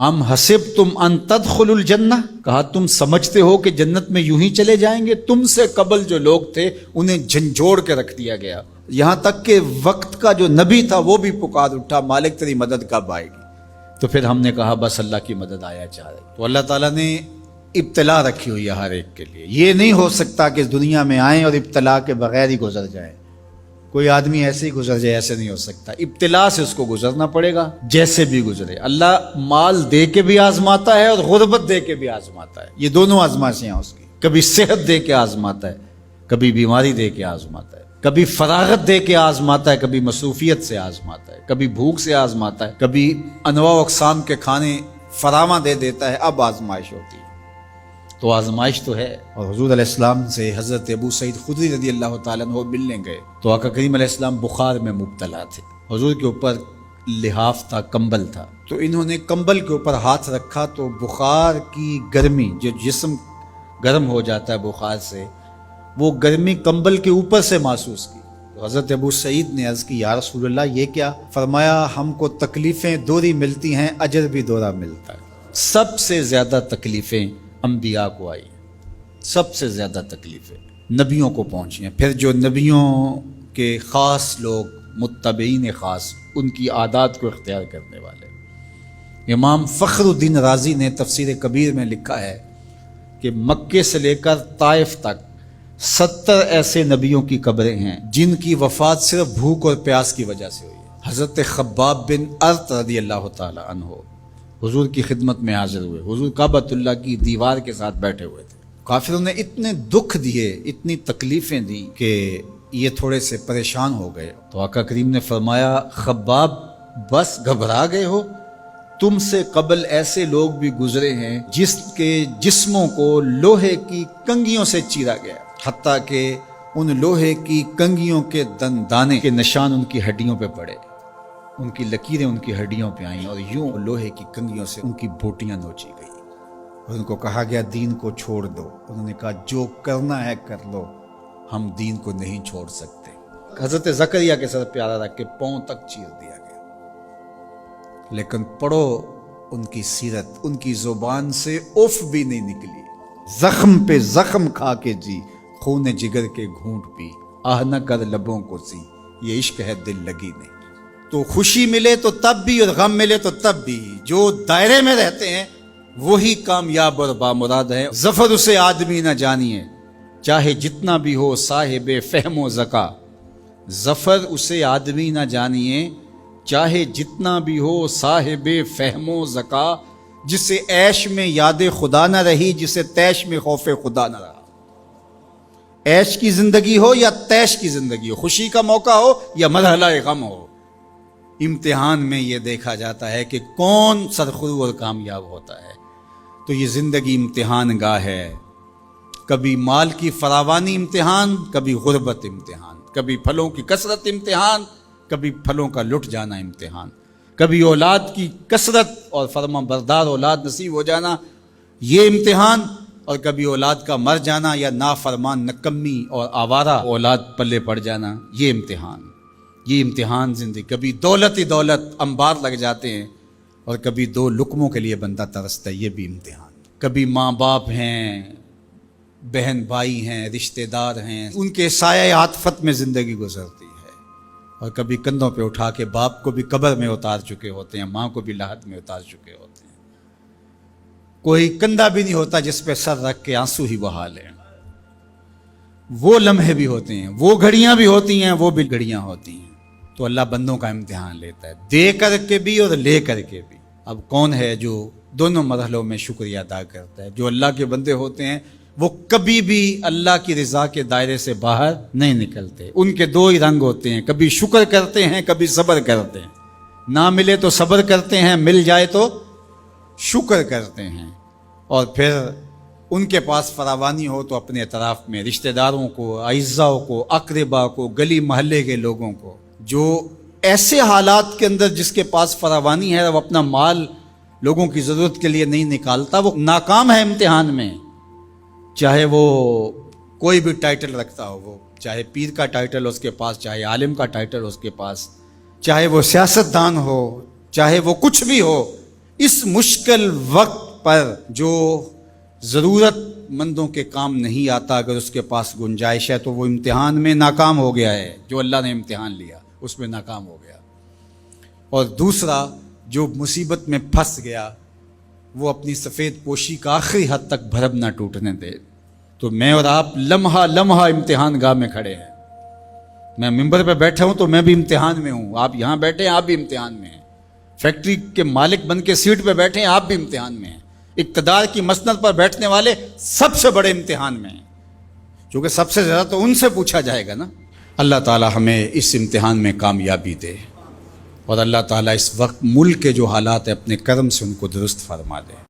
ام حسبتم ان تدخلوا الجنہ، کہا تم سمجھتے ہو کہ جنت میں یوں ہی چلے جائیں گے؟ تم سے قبل جو لوگ تھے انہیں جھنجھوڑ کے رکھ دیا گیا، یہاں تک کہ وقت کا جو نبی تھا وہ بھی پکار اٹھا مالک تیری مدد کب آئے گی؟ تو پھر ہم نے کہا بس اللہ کی مدد آیا چاہ رہی۔ تو اللہ تعالیٰ نے ابتلا رکھی ہوئی ہے ہر ایک کے لیے، یہ نہیں ہو سکتا کہ اس دنیا میں آئیں اور ابتلا کے بغیر ہی گزر جائیں۔ کوئی آدمی ایسے ہی گزر جائے، ایسے نہیں ہو سکتا، ابتلا سے اس کو گزرنا پڑے گا جیسے بھی گزرے۔ اللہ مال دے کے بھی آزماتا ہے اور غربت دے کے بھی آزماتا ہے، یہ دونوں آزمائشیں ہیں اس کی۔ کبھی صحت دے کے آزماتا ہے، کبھی بیماری دے کے آزماتا ہے، کبھی فراغت دے کے آزماتا ہے، کبھی مصروفیت سے آزماتا ہے، کبھی بھوک سے آزماتا ہے، کبھی انواع و اقسام کے کھانے فراواں دے دیتا ہے، اب آزمائش ہوتی ہے۔ تو آزمائش تو ہے۔ اور حضور علیہ السلام سے حضرت ابو سعید خدری رضی اللہ تعالیٰ عنہ ملنے گئے تو آقا کریم علیہ السلام بخار میں مبتلا تھے، حضور کے اوپر لحاف تھا، کمبل تھا، تو انہوں نے کمبل کے اوپر ہاتھ رکھا تو بخار کی گرمی، جو جسم گرم ہو جاتا ہے بخار سے، وہ گرمی کمبل کے اوپر سے محسوس کی۔ تو حضرت ابو سعید نے عرض کی یا رسول اللہ یہ کیا؟ فرمایا ہم کو تکلیفیں دوہری ملتی ہیں، اجر بھی دوہرا ملتا ہے۔ سب سے زیادہ تکلیفیں انبیاء کو آئی، سب سے زیادہ تکلیفیں نبیوں کو پہنچی ہیں، پھر جو نبیوں کے خاص لوگ متبعین خاص، ان کی عادات کو اختیار کرنے والے۔ امام فخر الدین رازی نے تفسیر کبیر میں لکھا ہے کہ مکے سے لے کر طائف تک 70 ایسے نبیوں کی قبریں ہیں جن کی وفات صرف بھوک اور پیاس کی وجہ سے ہوئی ہے۔ حضرت خباب بن ارت رضی اللہ تعالی عنہ حضور کی خدمت میں حاضر ہوئے، حضور کعبۃ اللہ کی دیوار کے ساتھ بیٹھے ہوئے تھے، کافروں نے اتنے دکھ دیے، اتنی تکلیفیں دی کہ یہ تھوڑے سے پریشان ہو گئے۔ تو آقا کریم نے فرمایا خباب بس گھبرا گئے ہو؟ تم سے قبل ایسے لوگ بھی گزرے ہیں جس کے جسموں کو لوہے کی کنگھیوں سے چیرا گیا، حتیٰ کہ ان لوہے کی کنگھیوں کے دندانے کے نشان ان کی ہڈیوں پہ پڑے، ان کی لکیریں ان کی ہڈیوں پہ آئیں، اور یوں لوہے کی کنگھیوں سے ان کی بوٹیاں نوچی گئی، اور ان کو کہا گیا دین کو چھوڑ دو۔ انہوں نے کہا جو کرنا ہے کر لو، ہم دین کو نہیں چھوڑ سکتے۔ حضرت زکریا کے سر پیارا رکھ کے پاؤں تک چیر دیا گیا، لیکن پڑھو ان کی سیرت، ان کی زبان سے اف بھی نہیں نکلی، زخم پہ زخم کھا کے جی، خون جگر کے گھونٹ پی، آہ نہ کر لبوں کو سی، یہ عشق ہے دل لگی نہیں۔ تو خوشی ملے تو تب بھی اور غم ملے تو تب بھی، جو دائرے میں رہتے ہیں وہی کامیاب اور بامراد ہیں۔ ظفر اسے آدمی نہ جانیے چاہے جتنا بھی ہو صاحب فہم و ذکا، ظفر اسے آدمی نہ جانیے چاہے جتنا بھی ہو صاحب فہم و ذکا، جسے عیش میں یاد خدا نہ رہی، جسے تیش میں خوف خدا نہ رہا۔ عیش کی زندگی ہو یا تیش کی زندگی ہو، خوشی کا موقع ہو یا مرحلہ غم ہو، امتحان میں یہ دیکھا جاتا ہے کہ کون سرخرو اور کامیاب ہوتا ہے۔ تو یہ زندگی امتحان گاہ ہے، کبھی مال کی فراوانی امتحان، کبھی غربت امتحان، کبھی پھلوں کی کثرت امتحان، کبھی پھلوں کا لٹ جانا امتحان، کبھی اولاد کی کثرت اور فرما بردار اولاد نصیب ہو جانا یہ امتحان، اور کبھی اولاد کا مر جانا یا نافرمان نکمی اور آوارہ اولاد پلے پڑ جانا یہ امتحان۔ یہ امتحان زندگی، کبھی دولت ہی دولت انبار لگ جاتے ہیں، اور کبھی دو لقموں کے لیے بندہ ترستا ہے، یہ بھی امتحان۔ کبھی ماں باپ ہیں، بہن بھائی ہیں، رشتہ دار ہیں، ان کے سایہ عاطفت میں زندگی گزرتی ہے، اور کبھی کندھوں پہ اٹھا کے باپ کو بھی قبر میں اتار چکے ہوتے ہیں، ماں کو بھی لاحد میں اتار چکے ہوتے ہیں، کوئی کندھا بھی نہیں ہوتا جس پہ سر رکھ کے آنسو ہی بہا لیں۔ وہ لمحے بھی ہوتے ہیں، وہ گھڑیاں بھی ہوتی ہیں، وہ بھی گھڑیاں ہوتی ہیں۔ تو اللہ بندوں کا امتحان لیتا ہے، دے کر کے بھی اور لے کر کے بھی۔ اب کون ہے جو دونوں مرحلوں میں شکریہ ادا کرتا ہے؟ جو اللہ کے بندے ہوتے ہیں وہ کبھی بھی اللہ کی رضا کے دائرے سے باہر نہیں نکلتے۔ ان کے دو ہی رنگ ہوتے ہیں، کبھی شکر کرتے ہیں، کبھی صبر کرتے ہیں۔ نہ ملے تو صبر کرتے ہیں، مل جائے تو شکر کرتے ہیں، اور پھر ان کے پاس فراوانی ہو تو اپنے اطراف میں رشتہ داروں کو، اعزاء کو، اقربا کو، گلی محلے کے لوگوں کو، جو ایسے حالات کے اندر جس کے پاس فراوانی ہے وہ اپنا مال لوگوں کی ضرورت کے لیے نہیں نکالتا، وہ ناکام ہے امتحان میں۔ چاہے وہ کوئی بھی ٹائٹل رکھتا ہو، وہ چاہے پیر کا ٹائٹل ہو اس کے پاس، چاہے عالم کا ٹائٹل ہو اس کے پاس، چاہے وہ سیاست دان ہو، چاہے وہ کچھ بھی ہو، اس مشکل وقت پر جو ضرورت مندوں کے کام نہیں آتا، اگر اس کے پاس گنجائش ہے تو وہ امتحان میں ناکام ہو گیا ہے، جو اللہ نے امتحان لیا اس میں ناکام ہو گیا۔ اور دوسرا جو مصیبت میں پھنس گیا وہ اپنی سفید پوشی کا آخری حد تک بھرم نہ ٹوٹنے دے۔ تو میں اور آپ لمحہ لمحہ امتحان گاہ میں کھڑے ہیں۔ میں ممبر پہ بیٹھا ہوں تو میں بھی امتحان میں ہوں، آپ یہاں بیٹھے ہیں آپ بھی امتحان میں ہیں، فیکٹری کے مالک بن کے سیٹ پہ بیٹھے ہیں آپ بھی امتحان میں ہیں، اقتدار کی مسند پر بیٹھنے والے سب سے بڑے امتحان میں ہیں، کیونکہ سب سے زیادہ تو ان سے پوچھا جائے گا نا۔ اللہ تعالی ہمیں اس امتحان میں کامیابی دے، اور اللہ تعالیٰ اس وقت ملک کے جو حالات ہیں اپنے کرم سے ان کو درست فرما دے۔